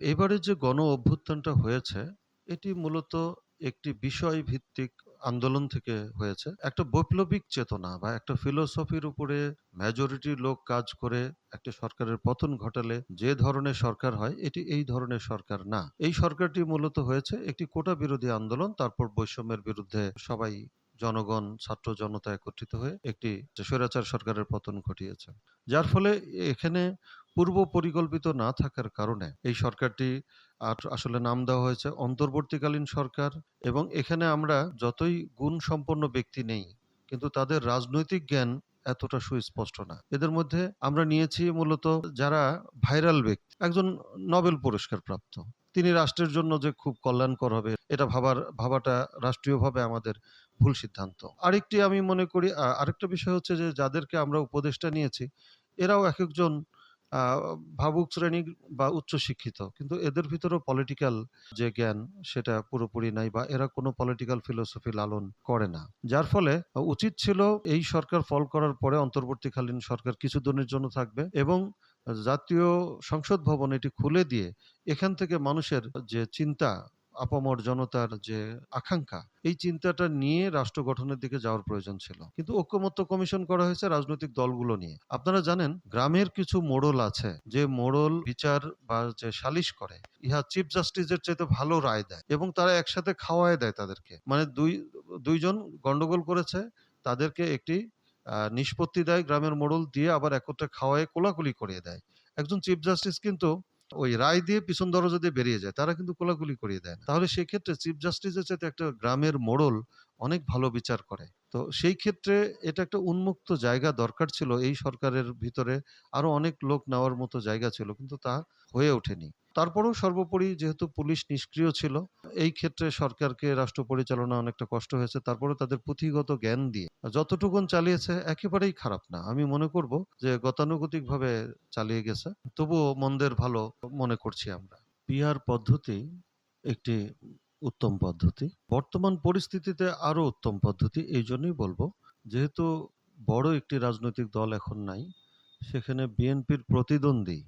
এবারে যে গণ অভ্যুত্থানটা হয়েছে, এটি মূলত একটি বিষয় ভিত্তিক আন্দোলন থেকে হয়েছে। একটা বৈপ্লবিক চেতনা বা একটা ফিলোসফির উপরে মেজরিটি লোক কাজ করে একটা সরকারের পতন ঘটালে যে ধরনের সরকার হয়, এটি এই ধরনের সরকার না। এই সরকারটি মূলত হয়েছে একটি কোটা বিরোধী আন্দোলন, তারপর বৈষম্যের বিরুদ্ধে সবাই জনগণ, ছাত্র জনতা একত্রিত হয়ে একটি স্বৈরাচার সরকারের পতন ঘটিয়েছে। যার ফলে এখানে পূর্ব পরিকল্পিত না থাকার কারণে এই সরকারটি আসলে নাম দেওয়া হয়েছে অন্তর্বর্তীকালীন সরকার। এবং এখানে আমরা যতই গুণসম্পন্ন ব্যক্তি নেই, কিন্তু তাদের রাজনৈতিক জ্ঞান এতটা সুস্পষ্ট না। এদের মধ্যে আমরা নিয়েছি মূলত যারা ভাইরাল ব্যক্তি। একজন নোবেল পুরস্কার প্রাপ্ত, তিনি রাষ্ট্রের জন্য যে খুব কল্যাণকর হবে এটা ভাবাটা রাষ্ট্রীয়ভাবে আমাদের ভুল সিদ্ধান্ত। আরেকটি আমি মনে করি আরেকটা বিষয় হচ্ছে যে যাদেরকে আমরা উপদেষ্টা নিয়েছি, এরাও একেকজন আ ভাবুক শ্রেণীর বা উচ্চশিক্ষিত। কিন্তু এদের ভিতরেও পলিটিক্যাল যে জ্ঞান সেটা পুরোপুরি নাই, বা এরা কোনো পলিটিক্যাল ফিলোসফি লালন করে না। যার ফলে উচিত ছিল এই সরকার ফল করার পরে অন্তর্বর্তীকালীন সরকার কিছুদিনের জন্য থাকবে এবং জাতীয় সংসদ ভবন এটি খুলে দিয়ে এখান থেকে মানুষের যে চিন্তা, আপামর জনতার যে আকাঙ্ক্ষা, এই চিন্তাটা নিয়ে রাষ্ট্র গঠনের দিকে যাওয়ার প্রয়োজন ছিল। কিন্তু ঐকমত্য কমিশন করা হয়েছে রাজনৈতিক দলগুলো নিয়ে। আপনারা জানেন গ্রামের কিছু মোড়ল আছে, যে মোড়ল বিচার বা যে সালিশ করে, ইহা চিফ জাস্টিসের চাইতে ভালো রায় দেয় এবং তারা একসাথে খাওয়ায় দেয় তাদেরকে। মানে দুইজন গন্ডগোল করেছে, তাদেরকে একটি নিষ্পত্তি দেয় গ্রামের মোড়ল, দিয়ে আবার একত্রে খাওয়ায় কোলাকুলি করিয়ে দেয়। একজন চিফ জাস্টিস কিন্তু ওই রায় দিয়ে পিছন দরজা দিয়ে বেরিয়ে যায়, তারা কিন্তু কোলাকুলি করিয়ে দেয় না। তাহলে সেক্ষেত্রে চিফ জাস্টিসের চাইতে একটা গ্রামের মোড়ল অনেক ভালো বিচার করে। তো সেই ক্ষেত্রে এটা একটা উন্মুক্ত জায়গা দরকার ছিল এই সরকারের ভিতরে। আরো অনেক লোক নেওয়ার মতো জায়গা ছিল, কিন্তু তা হয়ে ওঠেনি। তারপরেও সর্বোপরি যেহেতু পুলিশ নিষ্ক্রিয় ছিল, এই ক্ষেত্রে সরকারকে রাষ্ট্র পরিচালনা অনেকটা কষ্ট হয়েছে। তারপরে তাদের পুঁথিগত জ্ঞান দিয়ে যতটুকুন চালিয়েছে একেবারেই খারাপ না। আমি মনে করব যে গতানুগতিকভাবে চালিয়ে গেছে। তবুও মন্দের ভালো মনে করছি আমরা। পিআর পদ্ধতি একটি উত্তম পদ্ধতি। বর্তমান পরিস্থিতিতে আরো উত্তম পদ্ধতি। এইজন্যই বলব, যেহেতু বড় একটি রাজনৈতিক দল এখন নাই, সেখানে বিএনপির প্রতিদ্বন্দ্বী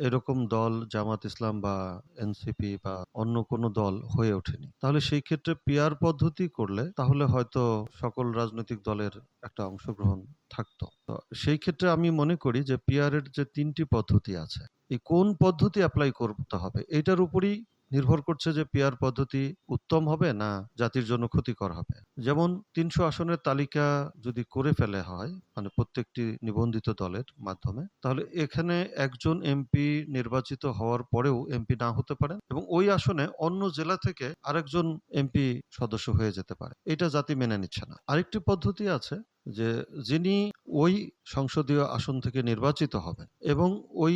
এরকম দল জামাত ইসলাম বা এনসিপি বা অন্য কোনো দল হয়ে ওঠেনি। তাহলে সেই ক্ষেত্রে পিআর পদ্ধতি করলে তাহলে হয়তো সকল রাজনৈতিক দলের একটা অংশগ্রহণ থাকতো। তো সেই ক্ষেত্রে আমি মনে করি যে পিআর এর যে ৩ টি পদ্ধতি আছে, এই কোন পদ্ধতি এপ্লাই করতে হবে এটার উপরই নির্ভর করছে যে পিআর পদ্ধতি উত্তম হবে না জাতির জন্য ক্ষতিকর হবে। যেমন ৩০০ আসনের তালিকা যদি করে ফেলে হয়, মানে প্রত্যেকটি নিবন্ধিত দলের মাধ্যমে, তাহলে এখানে একজন এমপি নির্বাচিত হওয়ার পরেও এমপি না হতে পারেন এবং ওই আসনে অন্য জেলা থেকে আরেকজন এমপি সদস্য হয়ে যেতে পারে। এটা জাতি মেনে নিচ্ছে না। আরেকটি পদ্ধতি আছে যে যিনি ওই সংসদীয় আসন থেকে নির্বাচিত হবেন এবং ওই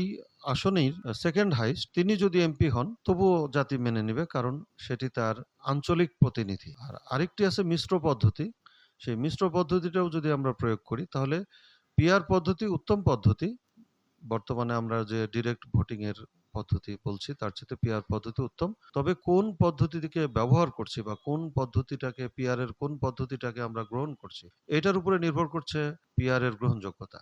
আসনেই সেকেন্ড হাইস্ট, তিনি যদি এমপি হন তবুও জাতি মেনে নিবে, কারণ সেটি তার আঞ্চলিক প্রতিনিধি। আর আরেকটি আছে মিশ্র পদ্ধতি। সেই মিশ্র পদ্ধতিটাও যদি আমরা প্রয়োগ করি তাহলে পিআর পদ্ধতি উত্তম পদ্ধতি। বর্তমানে আমরা যে ডিরেক্ট ভোটিং এর পদ্ধতি বলছি তার চেয়ে পিআর পদ্ধতি উত্তম। তবে কোন পদ্ধতিটিকে ব্যবহার করছি বা কোন পদ্ধতিটাকে, পিআর এর কোন পদ্ধতিটাকে আমরা গ্রহণ করছি, এটার উপরে নির্ভর করছে পিআর এর গ্রহণযোগ্যতা।